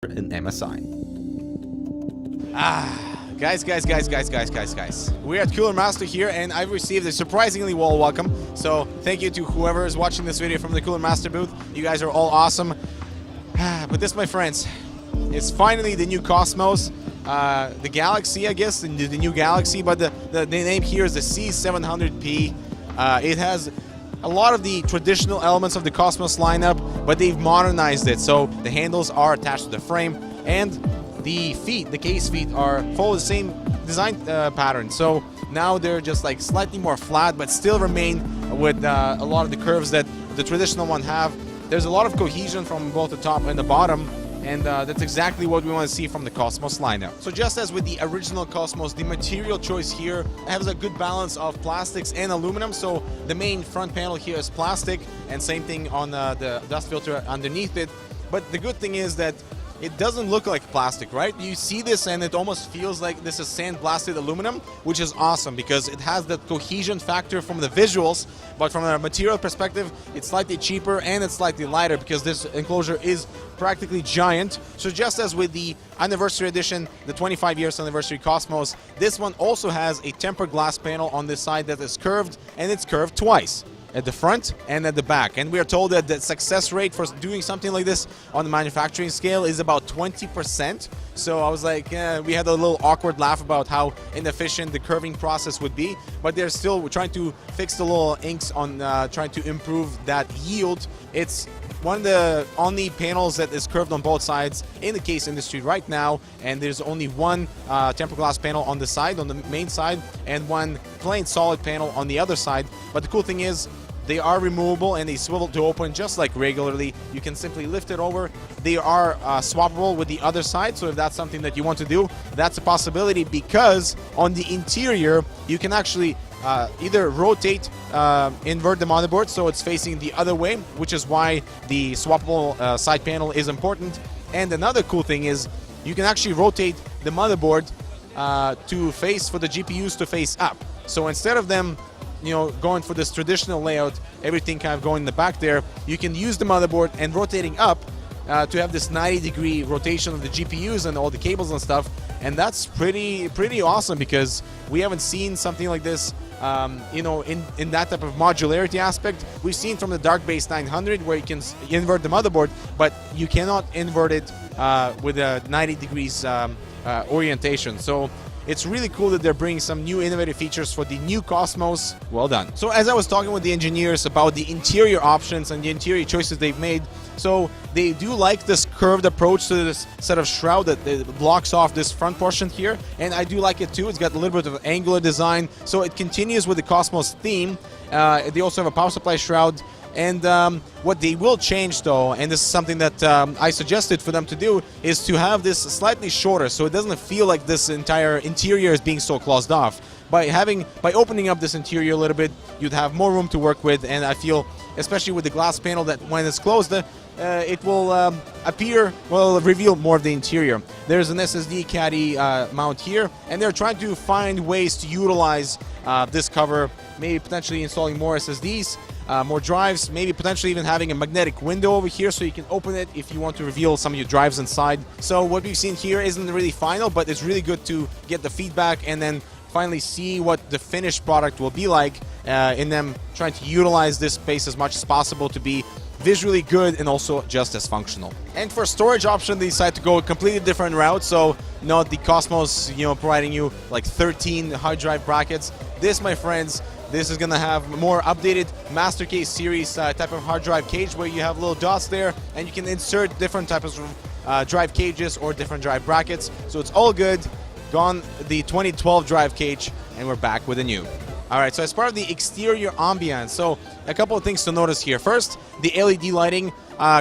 in MSI. Guys. We're at Cooler Master here, and I've received a surprisingly warm welcome. So thank you to whoever is watching this video from the Cooler Master booth. You guys are all awesome. But this, my friends, is finally the new Cosmos. The Galaxy, I guess, the new Galaxy, but the name here is the C700P. It has a lot of the traditional elements of the Cosmos lineup, but they've modernized it. So the handles are attached to the frame, and the feet, the case feet, follow the same design pattern. So now they're just like slightly more flat, but still remain with a lot of the curves that the traditional one have. There's a lot of cohesion from both the top and the bottom, and that's exactly what we want to see from the Cosmos lineup. So just as with the original Cosmos, the material choice here has a good balance of plastics and aluminum. So the main front panel here is plastic, and same thing on the dust filter underneath it. But the good thing is that it doesn't look like plastic, right? You see this and it almost feels like this is sandblasted aluminum, which is awesome because it has that cohesion factor from the visuals, but from a material perspective, it's slightly cheaper and it's slightly lighter because this enclosure is practically giant. So just as with the anniversary edition, the 25 years anniversary Cosmos, this one also has a tempered glass panel on this side that is curved, and it's curved twice, at the front and at the back. And we are told that the success rate for doing something like this on the manufacturing scale is about 20%. So I was like, we had a little awkward laugh about how inefficient the curving process would be, but they're still trying to fix the little inks on trying to improve that yield. It's one of the only panels that is curved on both sides in the case industry right now, and there's only one tempered glass panel on the side, on the main side, and one plain solid panel on the other side. But the cool thing is they are removable and they swivel to open just like regularly. You can simply lift it over. They are swappable with the other side, so if that's something that you want to do, that's a possibility, because on the interior you can actually either rotate, invert the motherboard so it's facing the other way, which is why the swappable side panel is important. And another cool thing is you can actually rotate the motherboard to face, for the GPUs to face up. So instead of them, you know, going for this traditional layout, everything kind of going in the back there, you can use the motherboard and rotating up to have this 90-degree rotation of the GPUs and all the cables and stuff. And that's pretty awesome, because we haven't seen something like this, you know, in that type of modularity aspect. We've seen from the Dark Base 900 where you can invert the motherboard, but you cannot invert it with a 90 degrees orientation. So it's really cool that they're bringing some new innovative features for the new Cosmos. Well done. So as I was talking with the engineers about the interior options and the interior choices they've made, so they do like this curved approach to this set of shroud that blocks off this front portion here, and I do like it too. It's got a little bit of angular design, so it continues with the Cosmos theme. They also have a power supply shroud. And what they will change, though, and this is something that I suggested for them to do, is to have this slightly shorter, so it doesn't feel like this entire interior is being so closed off. By opening up this interior a little bit, you'd have more room to work with, and I feel, especially with the glass panel, that when it's closed, it will reveal more of the interior. There's an SSD caddy mount here, and they're trying to find ways to utilize this cover, maybe potentially installing more SSDs, more drives, maybe potentially even having a magnetic window over here so you can open it if you want to reveal some of your drives inside. So what we've seen here isn't really final, but it's really good to get the feedback and then finally see what the finished product will be like in them trying to utilize this space as much as possible to be visually good and also just as functional. And for storage option, they decided to go a completely different route. So not the Cosmos, you know, providing you like 13 hard drive brackets. This, my friends, this is going to have more updated Master Case series type of hard drive cage, where you have little dots there and you can insert different types of drive cages or different drive brackets. So it's all good. Gone the 2012 drive cage, and we're back with a new. All right, so as part of the exterior ambience, so a couple of things to notice here. First, the LED lighting.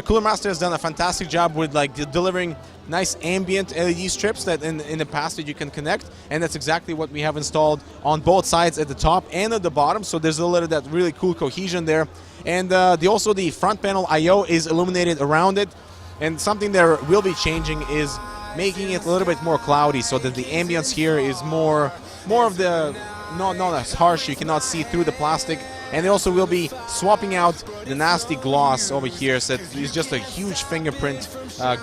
Cooler Master has done a fantastic job with delivering nice ambient LED strips that in the past that you can connect, and that's exactly what we have installed on both sides, at the top and at the bottom. So there's a little of that really cool cohesion there. And also the front panel I/O is illuminated around it, and something that will be changing is making it a little bit more cloudy, so that the ambience here is more of the not as harsh. You cannot see through the plastic, And they also will be swapping out the nasty gloss over here, so it's just a huge fingerprint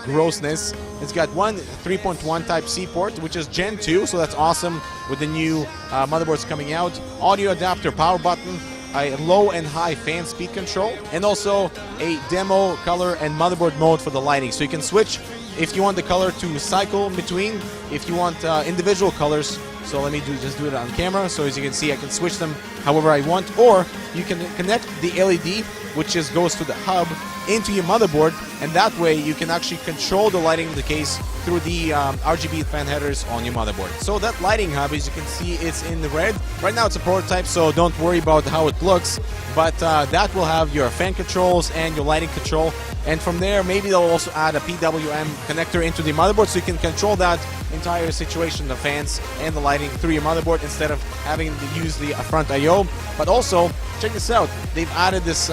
grossness. It's got one 3.1 Type-C port, which is Gen 2, so that's awesome with the new motherboards coming out. Audio adapter, power button, a low and high fan speed control, and also a demo color and motherboard mode for the lighting. So you can switch if you want the color to cycle between, if you want individual colors. So let me just do it on camera. So as you can see, I can switch them however I want, or you can connect the LED, which just goes to the hub, into your motherboard, and that way you can actually control the lighting of the case through the RGB fan headers on your motherboard. So that lighting hub, as you can see, it's in the red. Right now it's a prototype, so don't worry about how it looks, but that will have your fan controls and your lighting control. And from there, maybe they'll also add a PWM connector into the motherboard, so you can control that entire situation, the fans and the lighting, through your motherboard instead of having to use the front I/O. But also, check this out, they've added this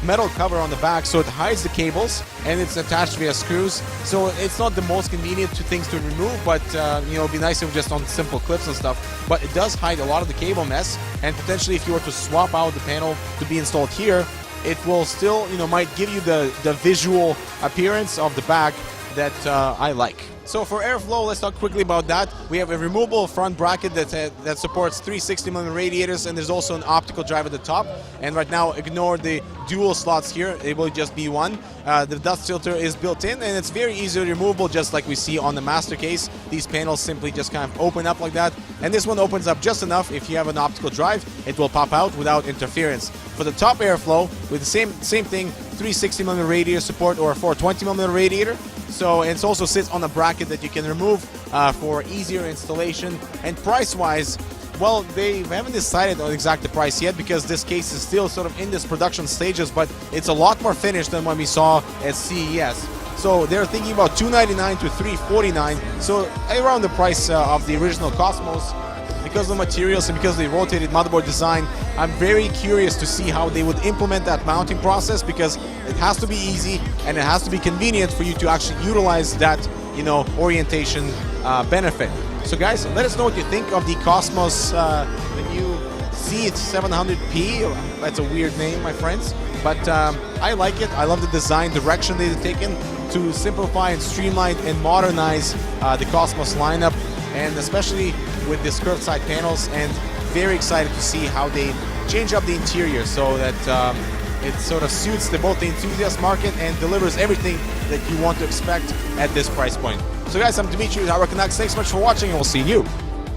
metal cover on the back, so it hides the cables and it's attached via screws. So it's not the most convenient things to remove, but you know, it'd be nice if just on simple clips and stuff. But it does hide a lot of the cable mess, and potentially if you were to swap out the panel to be installed here, it will still, you know, might give you the visual appearance of the back that I like. So for airflow, let's talk quickly about that. We have a removable front bracket that supports 360mm radiators, and there's also an optical drive at the top. And right now, ignore the dual slots here. It will just be one. The dust filter is built in, and it's very easily removable, just like we see on the master case. These panels simply just kind of open up like that. And this one opens up just enough. If you have an optical drive, it will pop out without interference. For the top airflow, with the same thing, 360mm radiator support or a 420mm radiator. So it also sits on a bracket that you can remove for easier installation. And price-wise, well, they haven't decided on exact the price yet, because this case is still sort of in this production stages, but it's a lot more finished than what we saw at CES. So they're thinking about $299 to $349, so around the price of the original Cosmos. Because of the materials and because of the rotated motherboard design, I'm very curious to see how they would implement that mounting process, because it has to be easy and it has to be convenient for you to actually utilize that, you know, orientation benefit. So guys, let us know what you think of the Cosmos, the new C700P. That's a weird name, my friends, but I like it. I love the design direction they've taken to simplify and streamline and modernize the Cosmos lineup, and especially with these curved side panels, and very excited to see how they change up the interior so that it sort of suits both the enthusiast market and delivers everything that you want to expect at this price point. So guys, I'm Dimitri with Our Canucks. Thanks so much for watching, and we'll see you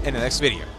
in the next video.